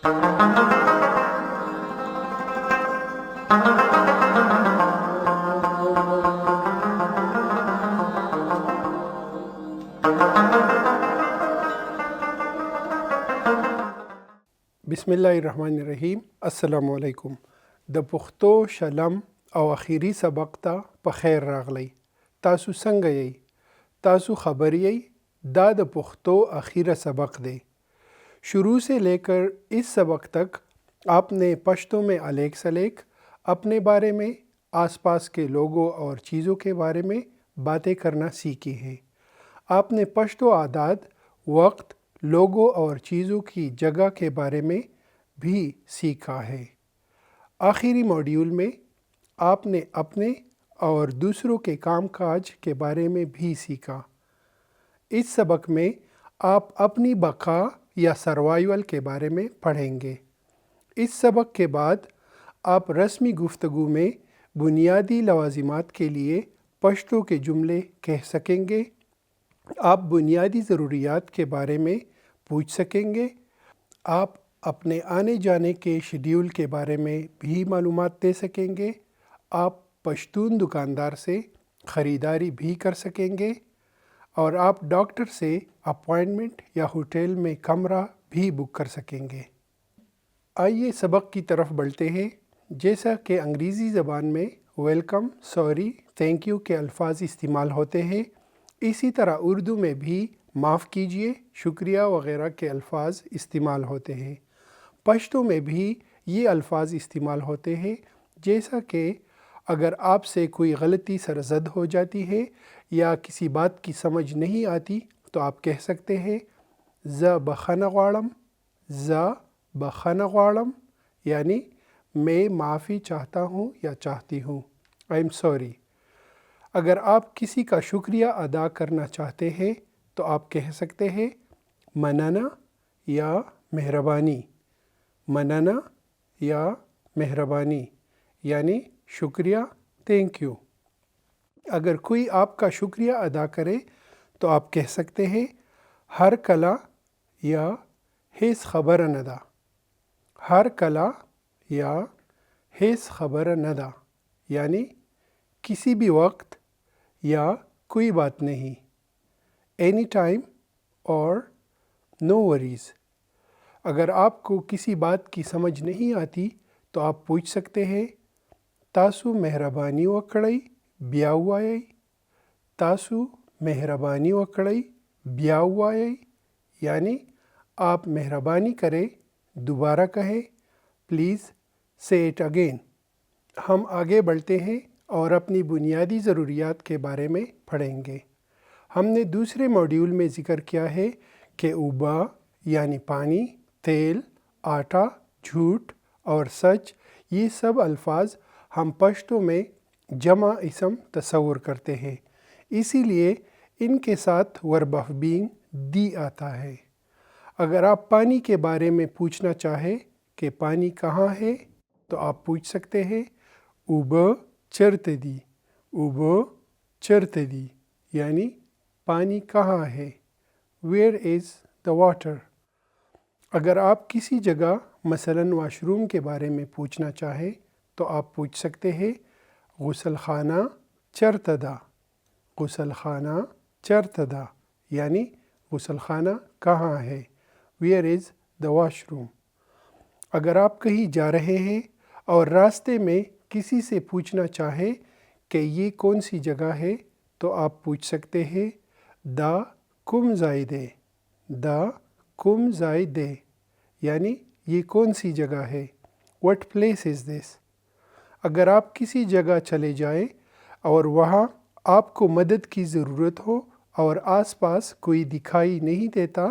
بسم الله الرحمن الرحیم. السلام علیکم. د پښتو شلم او اخیری سبق ته په خیر راغلی. تاسو څنګه یئ؟ تاسو خبر یئ؟ دا د پښتو اخیرا سبق دی. شروع سے لے کر اس سبق تک آپ نے پشتو میں الیک سلیک، اپنے بارے میں، آس پاس کے لوگوں اور چیزوں کے بارے میں باتیں کرنا سیکھی ہیں. آپ نے پشتو عادات، وقت، لوگوں اور چیزوں کی جگہ کے بارے میں بھی سیکھا ہے. آخری موڈیول میں آپ نے اپنے اور دوسروں کے کام کاج کے بارے میں بھی سیکھا. اس سبق میں آپ اپنی بقا یا سروائیول کے بارے میں پڑھیں گے. اس سبق کے بعد آپ رسمی گفتگو میں بنیادی لوازمات کے لیے پشتو کے جملے کہہ سکیں گے. آپ بنیادی ضروریات کے بارے میں پوچھ سکیں گے. آپ اپنے آنے جانے کے شیڈیول کے بارے میں بھی معلومات دے سکیں گے. آپ پشتون دکاندار سے خریداری بھی کر سکیں گے اور آپ ڈاکٹر سے اپوائنٹمنٹ یا ہوٹل میں کمرہ بھی بک کر سکیں گے. آئیے سبق کی طرف بڑھتے ہیں. جیسا کہ انگریزی زبان میں ویلکم، سوری، تھینک یو کے الفاظ استعمال ہوتے ہیں، اسی طرح اردو میں بھی معاف کیجیے، شکریہ وغیرہ کے الفاظ استعمال ہوتے ہیں. پشتو میں بھی یہ الفاظ استعمال ہوتے ہیں. جیسا کہ اگر آپ سے کوئی غلطی سرزد ہو جاتی ہے یا کسی بات کی سمجھ نہیں آتی تو آپ کہہ سکتے ہیں ز بخنه غواړم، ز بخنه غواړم، یعنی میں معافی چاہتا ہوں یا چاہتی ہوں. I M sorry. اگر آپ کسی کا شکریہ ادا کرنا چاہتے ہیں تو آپ کہہ سکتے ہیں مننه یا مہربانی. مننه یا مہربانی یعنی شکریہ، تھینک یو. اگر کوئی آپ کا شکریہ ادا کرے تو آپ کہہ سکتے ہیں ہر کلا یا ہیس خبر ندا. ہر کلا یا ہیس خبر ندا یعنی کسی بھی وقت یا کوئی بات نہیں. اینی ٹائم اور نو وریز. اگر آپ کو کسی بات کی سمجھ نہیں آتی تو آپ پوچھ سکتے ہیں تاسو مہربانی وکړئ بیا ووایئ. تاسو مہربانی وکړئ بیا ووایئ یعنی آپ مہربانی کریں دوبارہ کہیں. پلیز سے اٹ اگین. ہم آگے بڑھتے ہیں اور اپنی بنیادی ضروریات کے بارے میں پڑھیں گے. ہم نے دوسرے موڈیول میں ذکر کیا ہے کہ اوبا یعنی پانی، تیل، آٹا، جھوٹ اور سچ، یہ سب الفاظ ہم پشتو میں جمع اسم تصور کرتے ہیں، اسی لیے ان کے ساتھ ورب آف بینگ دی آتا ہے. اگر آپ پانی کے بارے میں پوچھنا چاہیں کہ پانی کہاں ہے تو آپ پوچھ سکتے ہیں اوبا چرته دی. اوبا چرته دی یعنی پانی کہاں ہے. Where is the water. اگر آپ کسی جگہ مثلاً واش روم کے بارے میں پوچھنا چاہیں تو آپ پوچھ سکتے ہیں غسل خانہ چرته ده. غسل خانہ چرته ده یعنی غسل خانہ کہاں ہے. Where is the wash room. اگر آپ کہیں جا رہے ہیں اور راستے میں کسی سے پوچھنا چاہیں کہ یہ کون سی جگہ ہے تو آپ پوچھ سکتے ہیں دا کوم ځای دی. دا کوم ځای دی یعنی یہ کون سی جگہ ہے. وٹ پلیس از دس. اگر آپ کسی جگہ چلے جائیں اور وہاں آپ کو مدد کی ضرورت ہو اور آس پاس کوئی دکھائی نہیں دیتا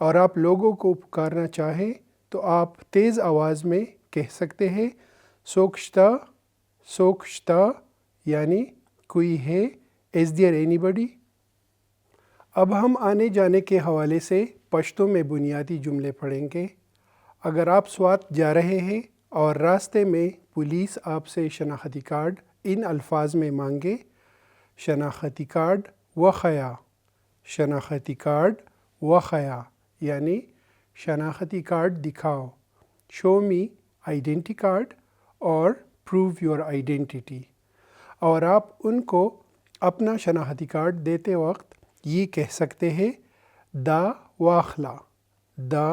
اور آپ لوگوں کو پکارنا چاہیں تو آپ تیز آواز میں کہہ سکتے ہیں سوکشتا. سوکشتا یعنی کوئی ہے. از دیئر اینی بڈی. اب ہم آنے جانے کے حوالے سے پشتو میں بنیادی جملے پڑھیں گے. اگر آپ سوات جا رہے ہیں اور راستے میں پولیس آپ سے شناختی کارڈ ان الفاظ میں مانگے شناختی کارڈ وخیا. شناختی کارڈ وخیا یعنی شناختی کارڈ دکھاؤ. شو می آئیڈینٹی کارڈ اور پروو یور آئیڈینٹی. اور آپ ان کو اپنا شناختی کارڈ دیتے وقت یہ کہہ سکتے ہیں دا واخلہ، دا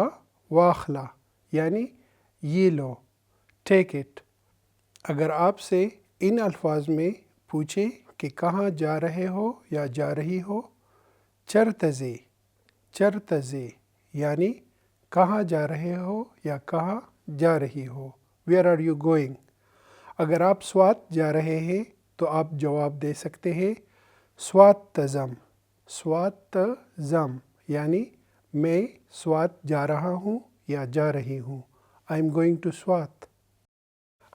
واخلہ یعنی یہ لو، ٹیک اٹ. اگر آپ سے ان الفاظ میں پوچھیں کہ کہاں جا رہے ہو یا جا رہی ہو، چرتزے، چرتزے یعنی کہاں جا رہے ہو یا کہاں جا رہی ہو، ویئر آر یو گوئنگ. اگر آپ سوات جا رہے ہیں تو آپ جواب دے سکتے ہیں سوات تزم، سوات تزم یعنی میں سوات جا رہا ہوں یا جا رہی ہوں، I am going to Swat.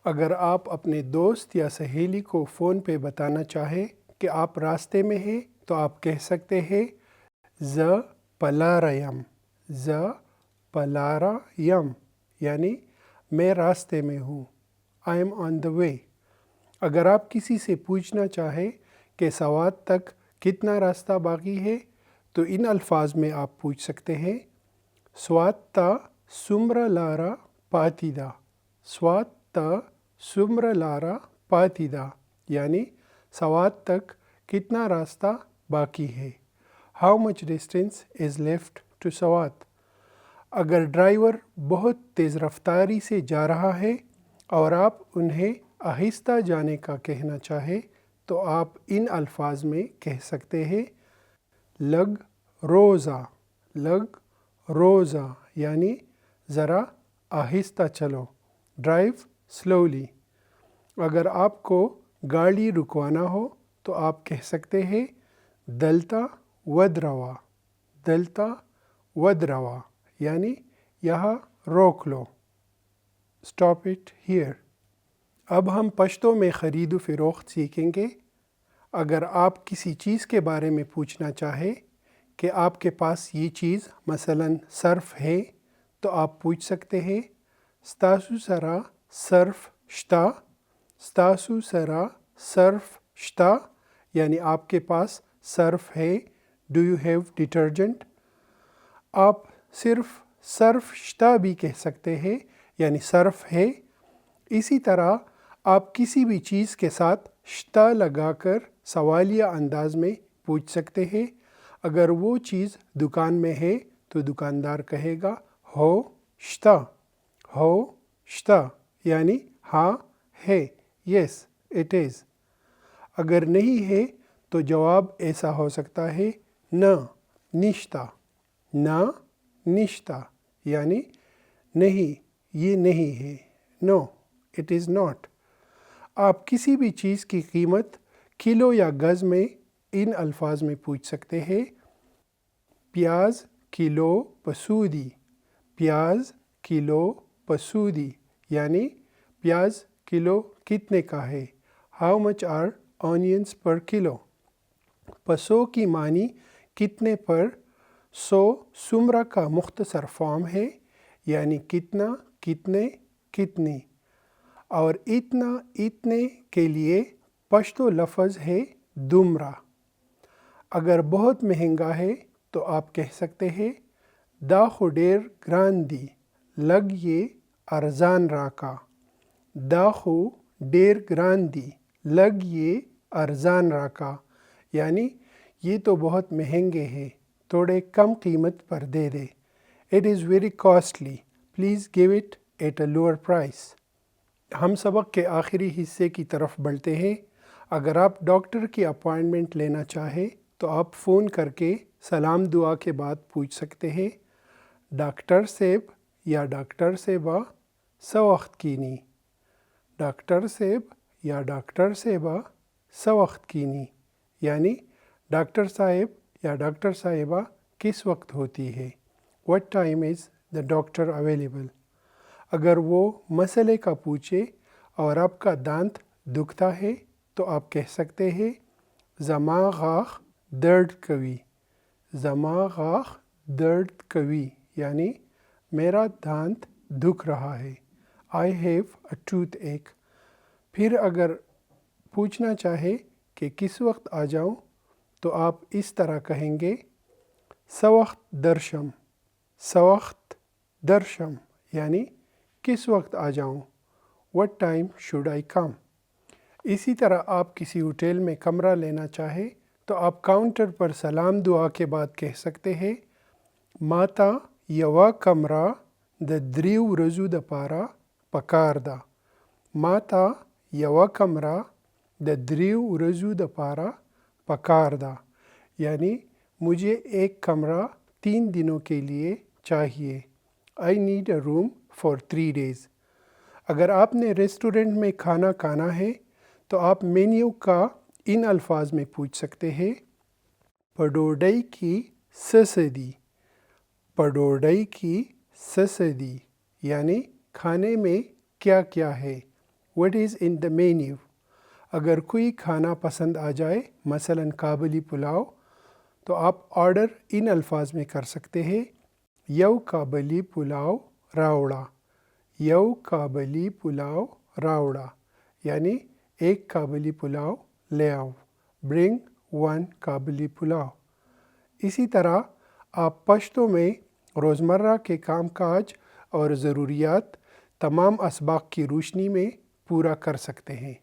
اگر آپ اپنے دوست یا سہیلی کو فون پہ بتانا چاہیں کہ آپ راستے میں ہیں تو آپ کہہ سکتے ہیں ز پلاریم، ز پلاریم یعنی میں راستے میں ہوں، آئی ایم آن دا وے. اگر آپ کسی سے پوچھنا چاہیں کہ سوات تک کتنا راستہ باقی ہے تو ان الفاظ میں آپ پوچھ سکتے ہیں سوات تا سمر لارا پاتیدا، سوات تا سمر لارا پاتیدا یعنی سوات تک کتنا راستہ باقی ہے، how much distance is left to Swat. اگر ڈرائیور بہت تیز رفتاری سے جا رہا ہے اور آپ انہیں آہستہ جانے کا کہنا چاہیں تو آپ ان الفاظ میں کہہ سکتے ہیں لگ روزہ، لگ روزہ یعنی ذرا آہستہ چلو، ڈرائیو سلولی. اگر آپ کو گاڑی رکوانا ہو تو آپ کہہ سکتے ہیں دلتا ودروا، دلتا ودروا یعنی یہاں روک لو، اسٹاپ اٹ ہیئر. اب ہم پشتو میں خرید و فروخت سیکھیں گے. اگر آپ کسی چیز کے بارے میں پوچھنا چاہیں کہ آپ کے پاس یہ چیز مثلاً صرف ہے تو آپ پوچھ سکتے ہیں ستاسو سرا صرف شتا، ستاسو سرا صرف شتا یعنی آپ کے پاس صرف ہے، ڈو یو ہیو ڈٹرجنٹ. آپ صرف صرف شتا بھی کہہ سکتے ہیں یعنی صرف ہے. اسی طرح آپ کسی بھی چیز کے ساتھ شتا لگا کر سوالیہ انداز میں پوچھ سکتے ہیں. اگر وہ چیز دکان میں ہے تو دکاندار کہے گا ہو شتا، ہو شتا یعنی ہاں ہے، یس اٹ از. اگر نہیں ہے تو جواب ایسا ہو سکتا ہے نہ نشتا، نہ نشتا یعنی نہیں یہ نہیں ہے، نو اٹ از ناٹ. آپ کسی بھی چیز کی قیمت کلو یا گز میں ان الفاظ میں پوچھ سکتے ہیں پیاز کلو پسودی، پیاز کلو پسودی یعنی پیاز کلو کتنے کا ہے، ہاؤ مچ آر آنینس پر کلو. پسو کی معنی کتنے پر، سو سمرہ کا مختصر فارم ہے یعنی کتنا، کتنے، کتنی. اور اتنا، اتنے کے لیے پشتو لفظ ہے دمرہ. اگر بہت مہنگا ہے تو آپ کہہ سکتے ہیں دا خو ډیر ګران دی، لگ یہ ارزان راکا، دا خو ډیر ګران دی، لگ یہ ارزان راکا یعنی یہ تو بہت مہنگے ہیں، تھوڑے کم قیمت پر دے دے. It is very costly, please give it at a lower price. ہم سبق کے آخری حصے کی طرف بڑھتے ہیں. اگر آپ ڈاکٹر کی اپوائنٹمنٹ لینا چاہیں تو آپ فون کر کے سلام دعا کے بعد پوچھ سکتے ہیں ڈاکٹر صاحب یا ڈاکٹر صاحبہ سوقت کینی، ڈاکٹر صاحب یا ڈاکٹر صاحبہ سوقت کینی یعنی ڈاکٹر صاحب یا ڈاکٹر صاحبہ کس وقت ہوتی ہے، what time is the doctor available. اگر وہ مسئلے کا پوچھے اور آپ کا دانت دکھتا ہے تو آپ کہہ سکتے ہیں زما غاخ درد کوی، زما غاخ درد کوی یعنی میرا دانت دکھ رہا ہے، I have a toothache. پھر اگر پوچھنا چاہے کہ کس وقت آ جاؤں تو آپ اس طرح کہیں گے سوقت درشم، سوقت درشم یعنی کس وقت آ جاؤں؟ What time should I come؟ اسی طرح آپ کسی ہوٹل میں کمرہ لینا چاہے تو آپ کاؤنٹر پر سلام دعا کے بعد کہہ سکتے ہیں ماتا یوا کمرہ د دریو ورځو دپاره پکار ده. ماتا یوا کمرہ د دریو ورځو دپاره پکار ده. یعنی مجھے ایک کمرہ 3 دنوں کے لیے چاہیے. I need a room for 3 days. اگر آپ نے ریسٹورنٹ میں کھانا کھانا ہے تو آپ مینیو کا ان الفاظ میں پوچھ سکتے ہیں پڈوڈئی کی سسدی. پڈوڈئی کی سسدی یعنی کھانے میں کیا کیا ہے. What is in the menu؟ اگر کوئی کھانا پسند آ جائے مثلاً کابلی پلاؤ تو آپ آرڈر ان الفاظ میں کر سکتے ہیں یو کابلی پلاؤ راوڑا. یو کابلی پلاؤ راوڑا یعنی ایک کابلی پلاؤ لے آؤ. برنگ 1 کابلی پلاؤ. اسی طرح آپ پشتو میں روزمرہ کے کام کاج اور ضروریات تمام اسباق کی روشنی میں پورا کر سکتے ہیں.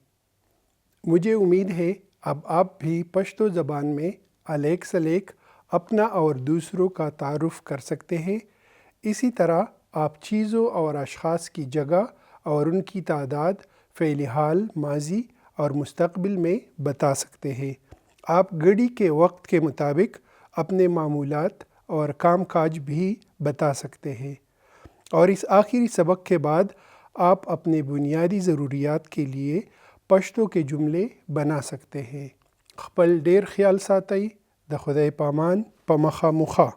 مجھے امید ہے اب آپ بھی پشتو زبان میں الیک سلیک اپنا اور دوسروں کا تعارف کر سکتے ہیں. اسی طرح آپ چیزوں اور اشخاص کی جگہ اور ان کی تعداد فعل حال ماضی اور مستقبل میں بتا سکتے ہیں. آپ گھڑی کے وقت کے مطابق اپنے معمولات اور کام کاج بھی بتا سکتے ہیں. اور اس آخری سبق کے بعد آپ اپنے بنیادی ضروریات کے لیے پشتو کے جملے بنا سکتے ہیں. خپل ډیر خیال ساتئ. د خدای پامان په مخه مخه.